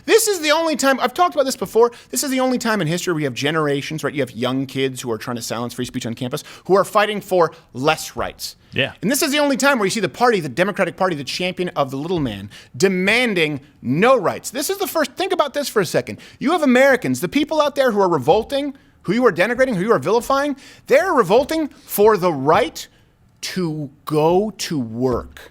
This is the only time, I've talked about this before, this is the only time in history we have generations, right? You have young kids who are trying to silence free speech on campus, who are fighting for less rights. Yeah. And this is the only time where you see the party, the Democratic Party, the champion of the little man, demanding no rights. This is the first, think about this for a second. You have Americans, the people out there who are revolting, who you are denigrating, who you are vilifying, they're revolting for the right to go to work.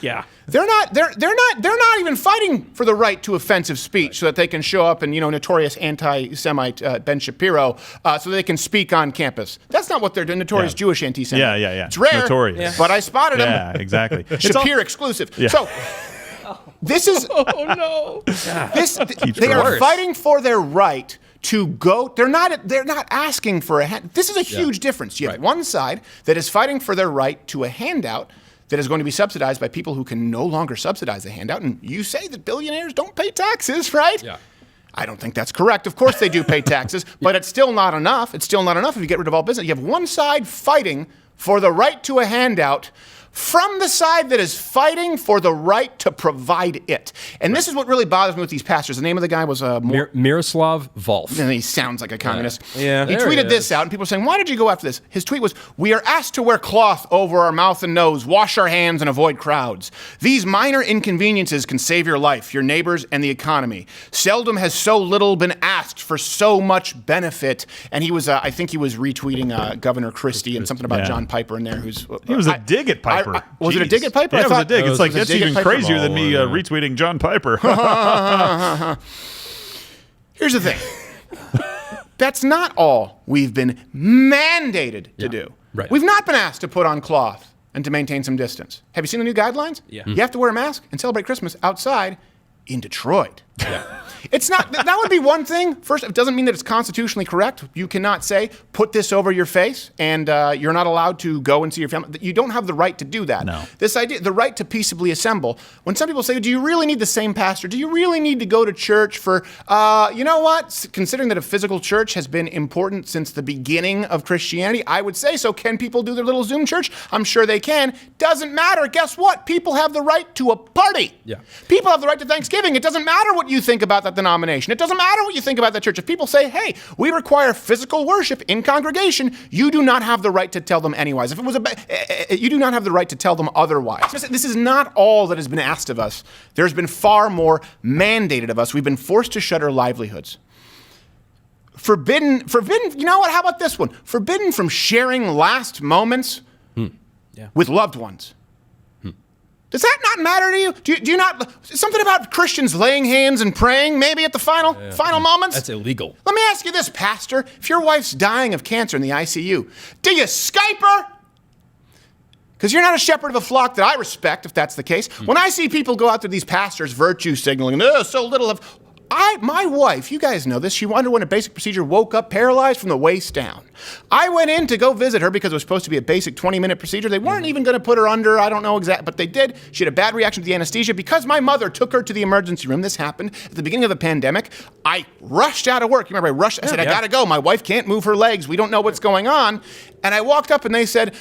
Yeah. They're not even fighting for the right to offensive speech so that they can show up and, notorious anti-Semite Ben Shapiro so they can speak on campus. That's not what they're doing, notorious Jewish anti-Semite. Yeah. It's rare, notorious. but I spotted him. Yeah, exactly. Shapiro exclusive. Yeah. So this is... Oh, no. They are fighting for their right to go. They're not asking for a hand. This is a huge difference. You have one side that is fighting for their right to a handout that is going to be subsidized by people who can no longer subsidize the handout. And you say that billionaires don't pay taxes, right? Yeah. I don't think that's correct. Of course they do pay taxes, but it's still not enough. It's still not enough if you get rid of all business. You have one side fighting for the right to a handout from the side that is fighting for the right to provide it. And this is what really bothers me with these pastors. The name of the guy was... Miroslav Volf. And he sounds like a communist. Yeah. He tweeted this out, and people are saying, why did you go after this? His tweet was, "We are asked to wear cloth over our mouth and nose, wash our hands, and avoid crowds. These minor inconveniences can save your life, your neighbors, and the economy. Seldom has so little been asked for so much benefit." And he was, I think he was retweeting Governor Christie and something about John Piper in there. He was a dig at Piper. Was it a dig at Piper? Yeah, it was a dig. It's like, that's even crazier than me yeah. retweeting John Piper. Here's the thing. That's not all we've been mandated to do. Right. We've not been asked to put on cloth and to maintain some distance. Have you seen the new guidelines? Yeah. You have to wear a mask and celebrate Christmas outside in Detroit. Yeah. It's not, that would be one thing. First, it doesn't mean that it's constitutionally correct. You cannot say, put this over your face, and you're not allowed to go and see your family. You don't have the right to do that. No. This idea, the right to peaceably assemble. When some people say, do you really need the same pastor? Do you really need to go to church for, you know what? Considering that a physical church has been important since the beginning of Christianity, I would say so. Can people do their little Zoom church? I'm sure they can. Doesn't matter. Guess what? People have the right to a party. Yeah. People have the right to Thanksgiving. It doesn't matter what you think about that denomination. It doesn't matter what you think about that church. If people say, hey, we require physical worship in congregation, you do not have the right to tell them otherwise. If it was you do not have the right to tell them otherwise. This is not all that has been asked of us. There's been far more mandated of us. We've been forced to shut our livelihoods. Forbidden, you know what? How about this one? Forbidden from sharing last moments with loved ones. Does that not matter to you? Do you not, something about Christians laying hands and praying maybe at the final moments? That's illegal. Let me ask you this, Pastor. If your wife's dying of cancer in the ICU, do you Skype her? Because you're not a shepherd of a flock that I respect, if that's the case. When I see people go out to these pastors virtue signaling, so little of... My wife, you guys know this, she underwent a basic procedure, woke up paralyzed from the waist down. I went in to go visit her because it was supposed to be a basic 20-minute procedure. They weren't even going to put her under, I don't know exactly, but they did. She had a bad reaction to the anesthesia. Because my mother took her to the emergency room, this happened at the beginning of the pandemic, I rushed out of work. You remember, I said, I got to go. My wife can't move her legs. We don't know what's going on. And I walked up and they said,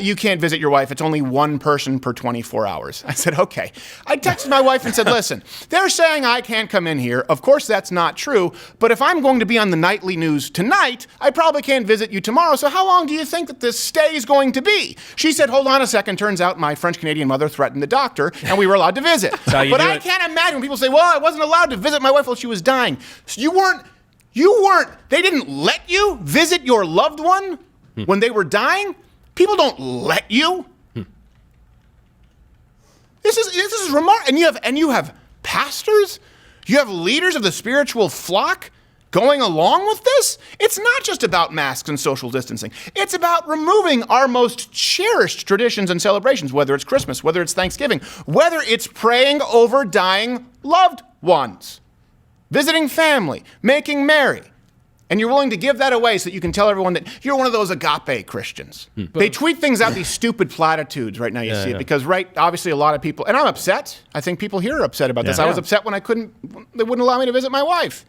you can't visit your wife. It's only one person per 24 hours. I said, okay. I texted my wife and said, listen, they're saying I can't come in here. Of course, that's not true. But if I'm going to be on the nightly news tonight, I probably can't visit you tomorrow. So how long do you think that this stay is going to be? She said, hold on a second. Turns out my French-Canadian mother threatened the doctor and we were allowed to visit. But I can't imagine when people say, well, I wasn't allowed to visit my wife while she was dying. So you weren't, they didn't let you visit your loved one when they were dying? People don't let you. This is remarkable. And you have pastors, you have leaders of the spiritual flock going along with this. It's not just about masks and social distancing. It's about removing our most cherished traditions and celebrations, whether it's Christmas, whether it's Thanksgiving, whether it's praying over dying loved ones, visiting family, making merry. And you're willing to give that away so that you can tell everyone that you're one of those agape Christians. They tweet things out, these stupid platitudes right now. You see it because, obviously a lot of people, and I'm upset. I think people here are upset about this. I was upset when they wouldn't allow me to visit my wife.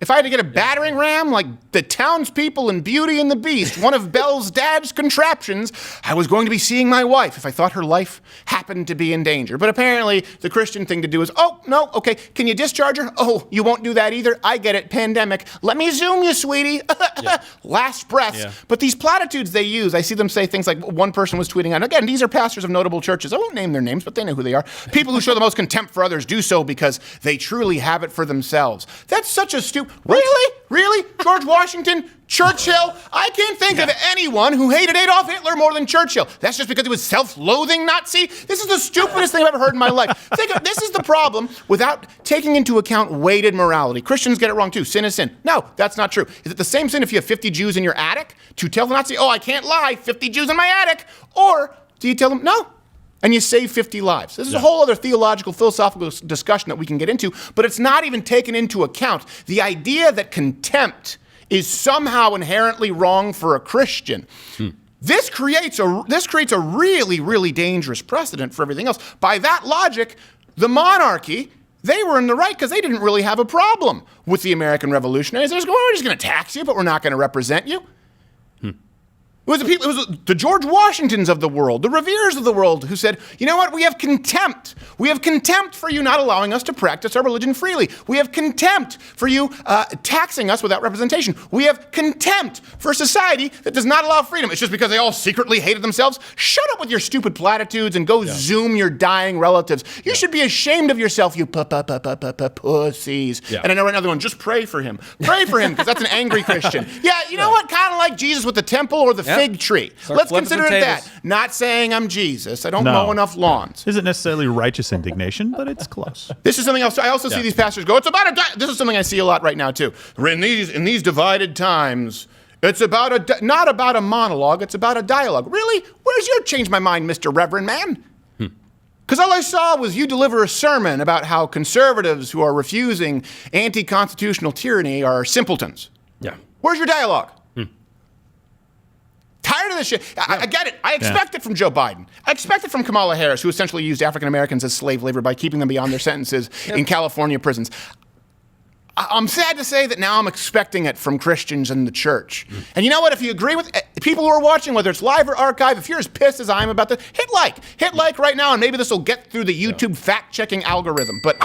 If I had to get a battering ram like the townspeople in Beauty and the Beast, one of Belle's dad's contraptions, I was going to be seeing my wife if I thought her life happened to be in danger. But apparently the Christian thing to do is, oh, no, okay, can you discharge her? Oh, you won't do that either? I get it, pandemic. Let me Zoom you, sweetie. Last breaths. Yeah. But these platitudes they use, I see them say things like, one person was tweeting out, again, these are pastors of notable churches. I won't name their names, but they know who they are. People who show the most contempt for others do so because they truly have it for themselves. That's such a stupid... Really? Really? George Washington? Churchill? I can't think of anyone who hated Adolf Hitler more than Churchill. That's just because he was self-loathing Nazi? This is the stupidest thing I've ever heard in my life. This is the problem without taking into account weighted morality. Christians get it wrong too. Sin is sin. No, that's not true. Is it the same sin if you have 50 Jews in your attic? To tell the Nazi, oh, I can't lie, 50 Jews in my attic? Or do you tell them, no, and you save 50 lives? This is a whole other theological, philosophical discussion that we can get into, but it's not even taken into account. The idea that contempt is somehow inherently wrong for a Christian. This creates a really, really dangerous precedent for everything else. By that logic, the monarchy, they were in the right because they didn't really have a problem with the American revolutionaries. They just go, we're just going to tax you, but we're not going to represent you. It was the George Washingtons of the world, the Reveres of the world, who said, you know what, we have contempt. We have contempt for you not allowing us to practice our religion freely. We have contempt for you taxing us without representation. We have contempt for a society that does not allow freedom. It's just because they all secretly hated themselves. Shut up with your stupid platitudes and go Zoom your dying relatives. You should be ashamed of yourself, you pussies. Yeah. And I know another one, just pray for him. Pray for him, because that's an angry Christian. Yeah, you know what, kind of like Jesus with the temple or the fig tree. Let's consider it that. Not saying I'm Jesus. I don't mow enough lawns. Isn't necessarily righteous indignation, but it's close. This is something else. I also see these pastors go, it's about this is something I see a lot right now too. In these divided times, it's about not about a monologue, it's about a dialogue. Really? Where's your change my mind, Mr. Reverend Man? Because all I saw was you deliver a sermon about how conservatives who are refusing anti-constitutional tyranny are simpletons. Yeah. Where's your dialogue? Tired of this shit. I get it. I expect it from Joe Biden. I expect it from Kamala Harris, who essentially used African Americans as slave labor by keeping them beyond their sentences in California prisons. I'm sad to say that now I'm expecting it from Christians in the church. And you know what? If you agree with people who are watching, whether it's live or archive, if you're as pissed as I am about this, hit like. Hit like right now, and maybe this will get through the YouTube fact-checking algorithm. But,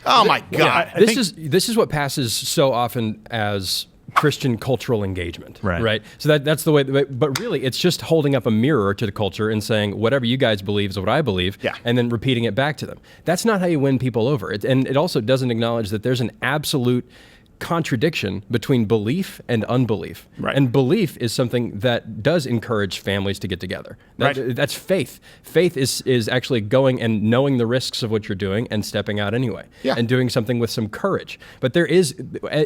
oh my God. This is what passes so often as Christian cultural engagement, right? So that's the way, but really it's just holding up a mirror to the culture and saying, whatever you guys believe is what I believe, and then repeating it back to them. That's not how you win people over. And it also doesn't acknowledge that there's an absolute contradiction between belief and unbelief. And belief is something that does encourage families to get together. That's faith. Faith is actually going and knowing the risks of what you're doing and stepping out anyway, and doing something with some courage. But there is,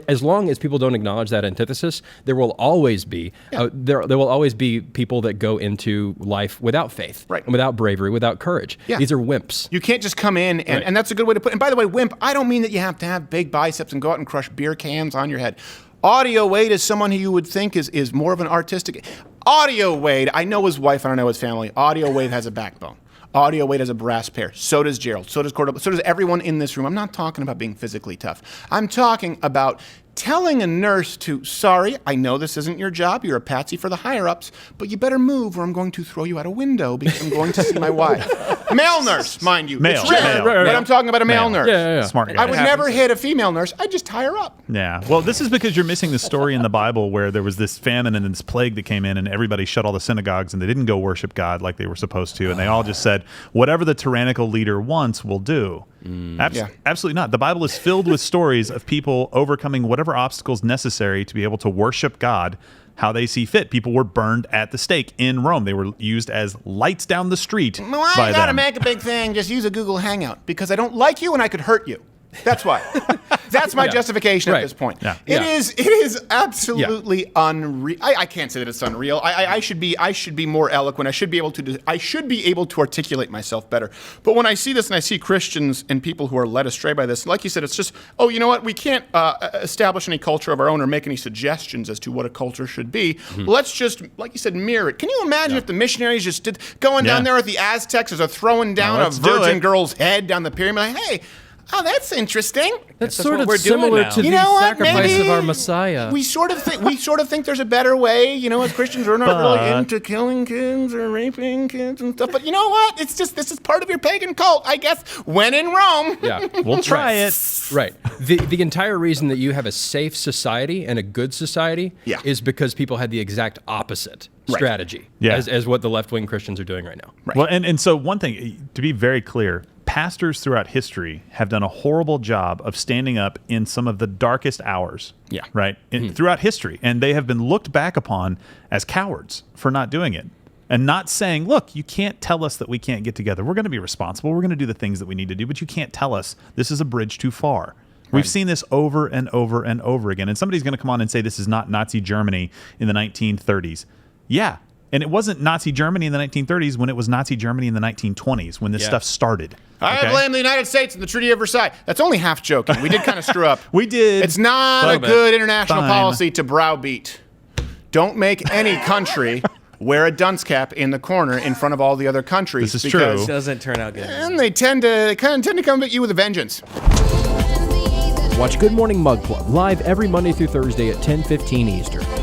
as long as people don't acknowledge that antithesis, there will always be there will always be people that go into life without faith, and without bravery, without courage. These are wimps. You can't just come in and that's a good way to put it. And by the way, wimp, I don't mean that you have to have big biceps and go out and crush beer cans on your head. Audio Wade is someone who you would think is more of an artistic. Audio Wade, I know his wife, I don't know his family. Audio Wade has a backbone. Audio Wade has a brass pair. So does Gerald. So does CrowderBits. So does everyone in this room. I'm not talking about being physically tough. I'm talking about telling a nurse to, sorry, I know this isn't your job. You're a patsy for the higher-ups, but you better move or I'm going to throw you out a window because I'm going to see my wife. Male nurse, mind you. Male. It's rare, but I'm talking about a male nurse. Smart guy. I would never hit a female nurse. I'd just tie her up. Yeah. Well, this is because you're missing the story in the Bible where there was this famine and this plague that came in and everybody shut all the synagogues and they didn't go worship God like they were supposed to. And they all just said, whatever the tyrannical leader wants, we'll do. Absolutely not. The Bible is filled with stories of people overcoming whatever obstacles necessary to be able to worship God how they see fit. People were burned at the stake in Rome. They were used as lights down the street. Well, I gotta make a big thing. Just use a Google Hangout because I don't like you and I could hurt you. That's why. That's my justification at this point. It is absolutely unreal. I can't say that it's unreal. I should be more eloquent. I should be able to articulate myself better. But when I see this and I see Christians and people who are led astray by this, like you said, it's just, oh, you know what? We can't establish any culture of our own or make any suggestions as to what a culture should be. Let's just, like you said, mirror it. Can you imagine if the missionaries just did going down there with the Aztecs as they're throwing down a virgin girl's head down the pyramid? Like, hey, Oh, that's interesting. That's sort of similar to the sacrifice of our Messiah. We sort of think there's a better way. As Christians, we're not really into killing kids or raping kids and stuff. But you know what? It's just this is part of your pagan cult, I guess. When in Rome, we'll try it. Right. The entire reason that you have a safe society and a good society is because people had the exact opposite strategy as what the left-wing Christians are doing right now. Right. Well, and so one thing, to be very clear, pastors throughout history have done a horrible job of standing up in some of the darkest hours, right, throughout history. And they have been looked back upon as cowards for not doing it and not saying, look, you can't tell us that we can't get together. We're going to be responsible. We're going to do the things that we need to do, but you can't tell us this is a bridge too far. We've seen this over and over and over again. And somebody's going to come on and say this is not Nazi Germany in the 1930s. Yeah. And it wasn't Nazi Germany in the 1930s when it was Nazi Germany in the 1920s when this stuff started. I blame the United States and the Treaty of Versailles. That's only half joking. We did kind of screw up. We did. It's not a good international policy to browbeat. Don't make any country wear a dunce cap in the corner in front of all the other countries. This is true. It doesn't turn out good. And they tend to come at you with a vengeance. Watch Good Morning Mug Club live every Monday through Thursday at 10:15 Eastern.